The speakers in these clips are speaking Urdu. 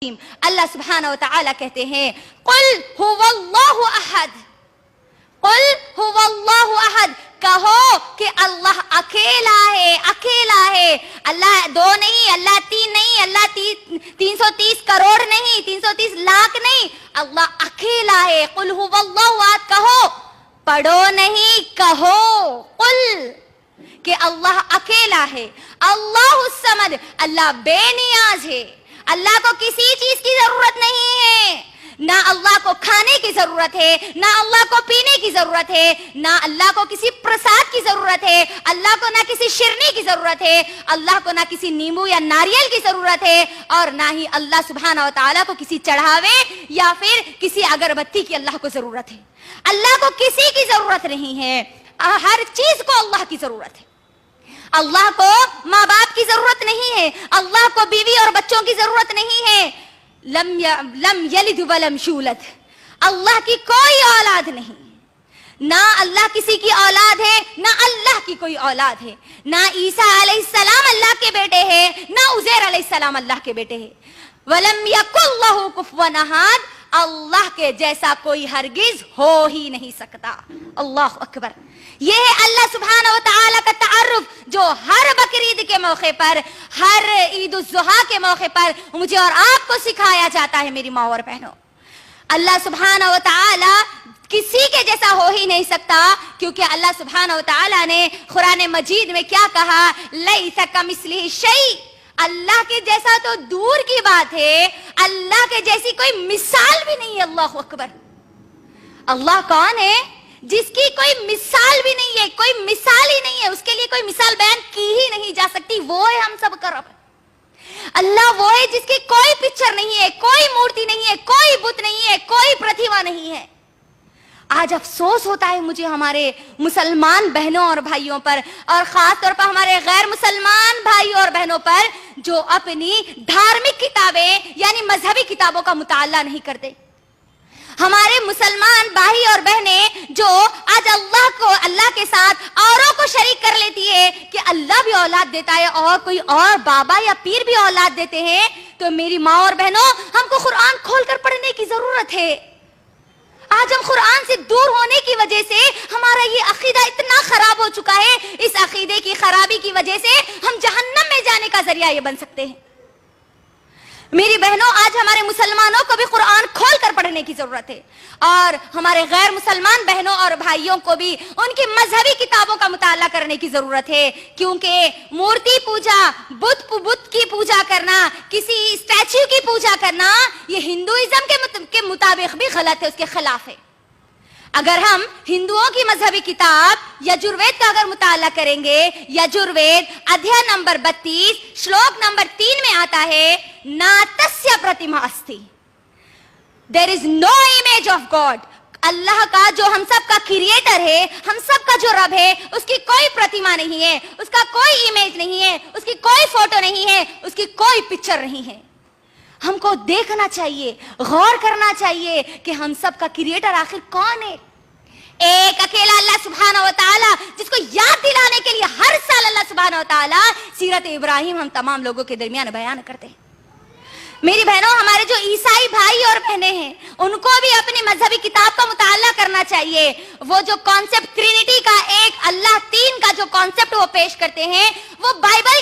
اللہ سبحانہ و تعالی کہتے ہیں قل هو اللہ احد، قل هو اللہ احد، کہو کہ اللہ اکیلا ہے، اکیلا ہے، اللہ دو نہیں، اللہ تین نہیں، اللہ 330 کروڑ نہیں، 330 لاکھ نہیں، اللہ اکیلا ہے۔ قل هو اللہ احد، کہو، پڑھو نہیں، کہو، قل کہ اللہ اکیلا ہے۔ اللہ الصمد، اللہ بے نیاز ہے، اللہ کو کسی چیز کی ضرورت نہیں ہے، نہ اللہ کو کھانے کی ضرورت ہے، نہ اللہ کو پینے کی ضرورت ہے، نہ اللہ کو کسی پرساد کی ضرورت ہے، اللہ کو نہ کسی شرنی کی ضرورت ہے، اللہ کو نہ کسی نیمبو یا ناریل کی ضرورت ہے، اور نہ ہی اللہ سبحانہ و تعالیٰ کو کسی چڑھاوے یا پھر کسی اگربتی کی اللہ کو ضرورت ہے۔ اللہ کو کسی کی ضرورت نہیں ہے، ہر چیز کو اللہ کی ضرورت ہے۔ اللہ کو ماں باپ کی ضرورت نہیں ہے، اللہ کو بیوی اور بچوں کی ضرورت نہیں ہے، لم یلد ولم یولد، اللہ کی کوئی اولاد نہیں، نہ اللہ کسی کی اولاد ہے، نہ اللہ کی کوئی اولاد ہے، نہ عیسیٰ علیہ السلام اللہ کے بیٹے ہیں، نہ عزیر علیہ السلام اللہ کے بیٹے ہیں۔ ولم یکن لہ کفوا احد، اللہ کے جیسا کوئی ہرگز ہو ہی نہیں سکتا۔ اللہ اکبر۔ یہ ہے اللہ سبحانہ و تعالیٰ کا تعارف جو ہر بقرعید کے موقع پر، ہر عید الاضحیٰ کے موقع پر مجھے اور آپ کو سکھایا جاتا ہے میری ماں اور بہنوں۔ اللہ سبحانہ و تعالیٰ کسی کے جیسا ہو ہی نہیں سکتا، کیونکہ اللہ سبحانہ و تعالیٰ نے قرآن مجید میں کیا کہا؟ لیس کمثلہ شیء، اللہ کے جیسا تو دور کی بات ہے، اللہ کے جیسی کوئی مثال بھی نہیں ہے۔ اللہ اکبر۔ اللہ کون ہے؟ جس کی کوئی مثال بھی نہیں ہے، کوئی مثال ہی نہیں ہے، اس کے لیے کوئی مثال بیان کی ہی نہیں جا سکتی، وہ ہے ہم سب کا رب۔ اللہ وہ ہے جس کی کوئی پکچر نہیں ہے، کوئی مورتی نہیں ہے، کوئی بت نہیں ہے، کوئی پرتیما نہیں ہے۔ آج افسوس ہوتا ہے مجھے ہمارے مسلمان بہنوں اور بھائیوں پر، اور خاص طور پر ہمارے غیر مسلمان بھائیوں اور بہنوں پر جو اپنی دھارمک کتابیں یعنی مذہبی کتابوں کا مطالعہ نہیں کرتے۔ ہمارے مسلمان بھائی اور بہنیں جو آج اللہ کے ساتھ اوروں کو شریک کر لیتی ہے کہ اللہ بھی اولاد دیتا ہے اور کوئی اور بابا یا پیر بھی اولاد دیتے ہیں، تو میری ماں اور بہنوں، ہم کو قرآن کھول کر پڑھنے کی ضرورت ہے۔ آج ہم قرآن سے دور ہونے کی وجہ سے ہمارا یہ عقیدہ اتنا خراب ہو چکا ہے، اس عقیدے کی خرابی کی وجہ سے ہم جہنم میں جانے کا ذریعہ یہ بن سکتے ہیں۔ میری بہنوں، آج ہمارے مسلمانوں کو بھی قرآن کھول کر پڑھنے کی ضرورت ہے، اور ہمارے غیر مسلمان بہنوں اور بھائیوں کو بھی ان کی مذہبی کتابوں کا مطالعہ کرنے کی ضرورت ہے، کیونکہ مورتی پوجا، بت کی پوجا کرنا، کسی اسٹیچو کی پوجا کرنا، یہ ہندوازم کے مطابق بھی غلط ہے، اس کے خلاف ہے۔ اگر ہم ہندوؤں کی مذہبی کتاب یجوروید کا اگر مطالعہ کریں گے، یجوروید ادھیائے نمبر 32 شلوک نمبر 3 میں آتا ہے، ناتسیہ پرتیما استی، دیر از نو امیج آف گاڈ، اللہ کا جو ہم سب کا کریٹر ہے، ہم سب کا جو رب ہے، اس کی کوئی پرتیما نہیں ہے، اس کا کوئی امیج نہیں ہے، اس کی کوئی فوٹو نہیں ہے، اس کی کوئی پکچر نہیں ہے۔ ہم کو دیکھنا چاہیے، غور کرنا چاہیے کہ ہم سب کا کریٹر آخر کون ہے؟ ایک اکیلا اللہ سبحانہ و تعالیٰ، جس کو یاد دلانے کے لیے ہر سال اللہ سبحانہ و تعالیٰ سیرت ابراہیم ہم تمام لوگوں کے درمیان بیان کرتے ہیں۔ میری بہنوں، ہمارے جو عیسائی بھائی اور بہنیں ہیں، ان کو بھی اپنی مذہبی کتاب کا مطالعہ کرنا چاہیے۔ وہ جو کانسیپٹ ٹرینٹی کا، ایک اللہ تین کا جو کانسیپٹ وہ پیش کرتے ہیں، وہ بائبل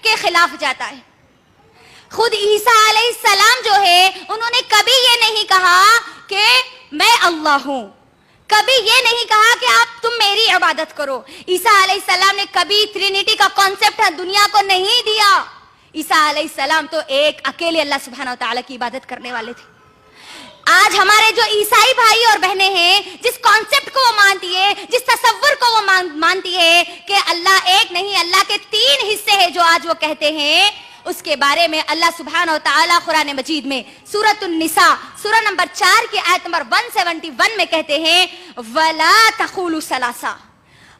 کے خلاف جاتا ہے۔ خود عیسیٰ علیہ السلام جو ہے، انہوں نے کبھی یہ نہیں کہا کہ میں اللہ ہوں، کبھی یہ نہیں کہا کہ آپ تم میری عبادت کرو۔ عیسیٰ علیہ السلام نے کبھی ٹرینٹی کا کانسیپٹ دنیا کو نہیں دیا۔ عیسیٰ علیہ السلام تو ایک اکیلے اللہ سبحانہ و تعالیٰ کی عبادت کرنے والے تھے۔ آج ہمارے جو عیسائی بھائی اور بہنیں ہیں، جس کانسیپٹ کو وہ مانتی ہے، جس تصور کو وہ مانتی ہے کہ اللہ ایک نہیں، اللہ کے 3 حصے ہیں جو آج وہ کہتے ہیں، اس کے بارے میں اللہ سبحانہ و تعالیٰ قرآن مجید میں سورۃ النساء سورہ نمبر 4 کی آیت نمبر 171 میں کہتے ہیں، وَلَا تَقُولُوا ثَلَاثَةٌ،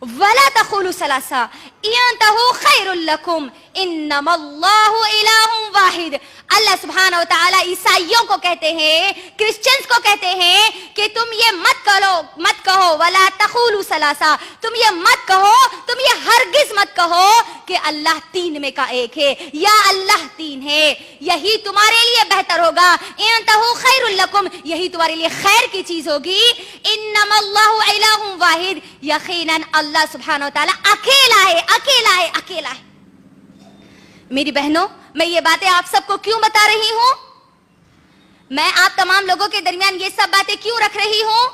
ولا تقولوا ثلاثا انتهوا خير لكم انما الله اله واحد. اللہ سبحانہ و تعالیٰ عیسائیوں کو کہتے ہیں, کرسچنز کو کہتے ہیں کہ تم یہ مت کہو ولا تقولوا ثلاثا, تم یہ مت کہو, تم یہ ہرگز مت کہو کہ اللہ تین میں کا ایک ہے یا اللہ تین ہے. یہی تمہارے لیے بہتر ہوگا. انتہوا خیر لکم, یہی تمہارے لیے خیر کی چیز ہوگی. انما اللہ الہ واحد, یقیناً اللہ سبحانہ و تعالیٰ اکیلا ہے, اکیلا ہے, اکیلا ہے. میری بہنوں, میں یہ باتیں آپ سب کو کیوں بتا رہی ہوں؟ میں آپ تمام لوگوں کے درمیان یہ سب باتیں کیوں رکھ رہی ہوں؟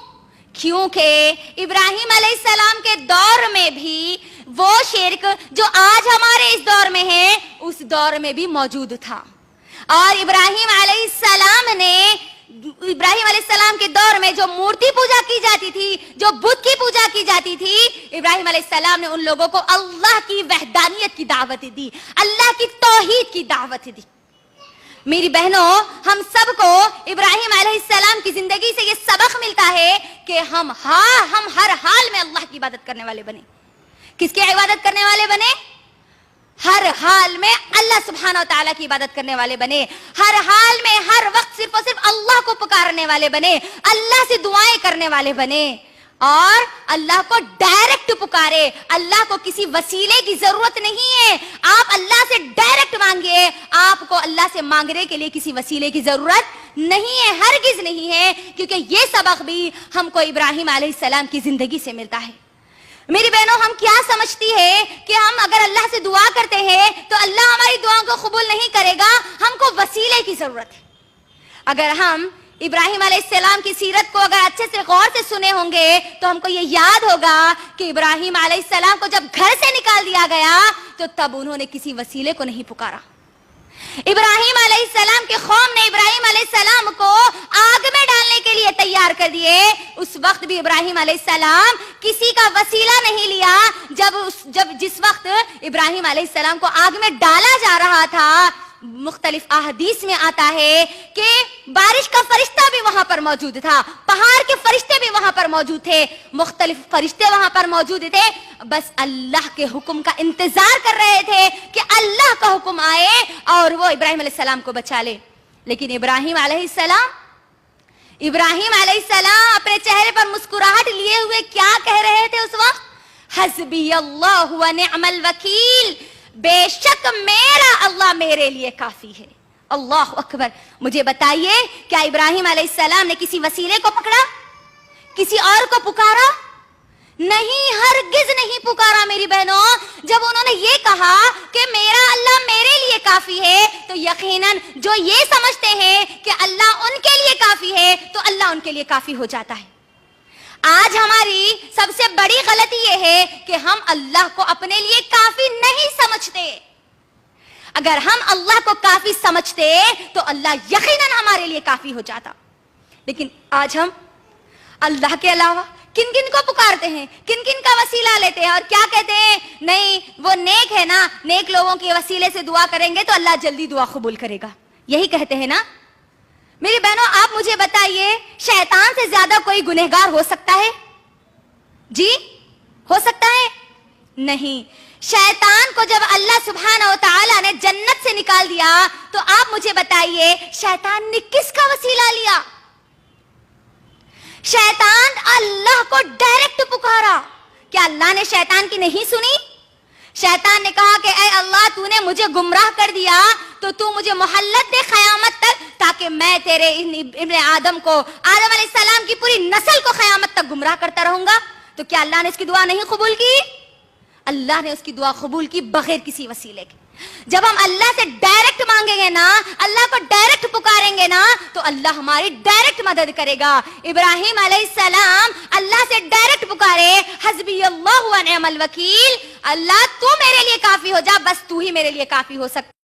کیونکہ ابراہیم علیہ السلام کے دور میں بھی وہ شرک جو آج ہمارے اس دور میں ہے, اس دور میں بھی موجود تھا. اور ابراہیم علیہ السلام کے دور میں جو مورتی پوجا کی جاتی تھی, جو بت کی پوجا کی جاتی تھی, ابراہیم علیہ السلام نے ان لوگوں کو اللہ کی وحدانیت کی دعوت دی, اللہ کی توحید کی دعوت دی. میری بہنوں, ہم سب کو ابراہیم علیہ السلام کی زندگی سے یہ سبق ملتا ہے کہ ہم ہر حال میں اللہ کی عبادت کرنے والے بنے. کس کی عبادت کرنے والے بنے؟ ہر حال میں اللہ سبحانہ و تعالیٰ کی عبادت کرنے والے بنے. ہر حال میں ہر وقت صرف اور صرف اللہ کو پکارنے والے بنے, اللہ سے دعائیں کرنے والے بنے, اور اللہ کو ڈائریکٹ پکارے. اللہ کو کسی وسیلے کی ضرورت نہیں ہے. آپ اللہ سے ڈائریکٹ مانگیے, آپ کو اللہ سے مانگنے کے لیے کسی وسیلے کی ضرورت نہیں ہے, ہرگز نہیں ہے. کیونکہ یہ سبق بھی ہم کو ابراہیم علیہ السلام کی زندگی سے ملتا ہے. میری بہنوں, ہم کیا سمجھتی ہے کہ ہم اگر اللہ سے دعا کرتے ہیں تو اللہ ہماری دعاؤں کو قبول نہیں کرے گا, ہم کو وسیلے کی ضرورت ہے. اگر ہم ابراہیم علیہ السلام کی سیرت کو اگر اچھے سے غور سے سنے ہوں گے تو ہم کو یہ یاد ہوگا کہ ابراہیم علیہ السلام کو جب گھر سے نکال دیا گیا تو تب انہوں نے کسی وسیلے کو نہیں پکارا. ابراہیم علیہ السلام کے قوم نے ابراہیم علیہ السلام کو آگ میں ڈالنے کے لیے تیار کر دیے. اس وقت بھی ابراہیم علیہ السلام کسی کا وسیلہ نہیں لیا. جس وقت ابراہیم علیہ السلام کو آگ میں ڈالا جا رہا تھا, مختلف احادیث میں آتا ہے کہ بارش کا فرشتہ بھی وہاں پر موجود تھا, پہاڑ کے فرشتے بھی وہاں پر موجود تھے, مختلف فرشتے وہاں پر موجود تھے. بس اللہ کے حکم کا انتظار کر رہے تھے کہ اللہ کا حکم آئے اور وہ ابراہیم علیہ السلام کو بچا لے. لیکن ابراہیم علیہ السلام اپنے چہرے پر مسکراہٹ لیے ہوئے کیا کہہ رہے تھے اس وقت؟ حسبی اللہ و نعم الوکیل, بے شک میرا اللہ میرے لیے کافی ہے. اللہ اکبر. مجھے بتائیے, کیا ابراہیم علیہ السلام نے کسی وسیلے کو پکڑا, کسی اور کو پکارا؟ نہیں, ہرگز نہیں پکارا. میری بہنوں, جب انہوں نے یہ کہا کہ میرا اللہ میرے لیے کافی ہے تو یقیناً جو یہ سمجھتے ہیں کہ اللہ ان کے لیے کافی ہے تو اللہ ان کے لیے کافی ہو جاتا ہے. آج ہماری سب سے بڑی غلطی یہ ہے کہ ہم اللہ کو اپنے لیے کافی نہیں سمجھتے. اگر ہم اللہ کو کافی سمجھتے تو اللہ یقیناً ہمارے لیے کافی ہو جاتا. لیکن آج ہم اللہ کے علاوہ کن کن کو پکارتے ہیں, کن کن کا وسیلہ لیتے ہیں, اور کیا کہتے ہیں؟ نہیں, وہ نیک ہے نا, نیک لوگوں کے وسیلے سے دعا کریں گے تو اللہ جلدی دعا قبول کرے گا. یہی کہتے ہیں نا. میری بہنوں, آپ مجھے بتائیے, شیطان سے زیادہ کوئی گنہگار ہو سکتا ہے؟ جی, ہو سکتا ہے؟ نہیں. شیطان کو جب اللہ سبحانہ و تعالیٰ نے جنت سے نکال دیا تو آپ مجھے بتائیے شیطان نے کس کا وسیلہ لیا؟ شیطان اللہ کو ڈائریکٹ پکارا. کیا اللہ نے شیطان کی نہیں سنی؟ شیطان نے کہا کہ اے اللہ, تو نے مجھے گمراہ کر دیا تو تو مجھے مہلت دے قیامت تک, تاکہ میں تیرے ابن آدم کو, آدم علیہ السلام کی پوری نسل کو قیامت تک گمراہ کرتا رہوں گا. تو کیا اللہ نے اس کی دعا نہیں قبول کی؟ اللہ نے اس کی دعا قبول کی بغیر کسی وسیلے کے. جب ہم اللہ سے ڈائریکٹ مانگیں گے نا, اللہ کو ڈائریکٹ پکاریں گے نا, تو اللہ ہماری ڈائریکٹ مدد کرے گا. ابراہیم علیہ السلام اللہ سے ڈائریکٹ پکارے, حسبی اللہ و نعم الوکیل, اللہ تو میرے لیے کافی ہو جا, بس تو ہی میرے لیے کافی ہو سکتا.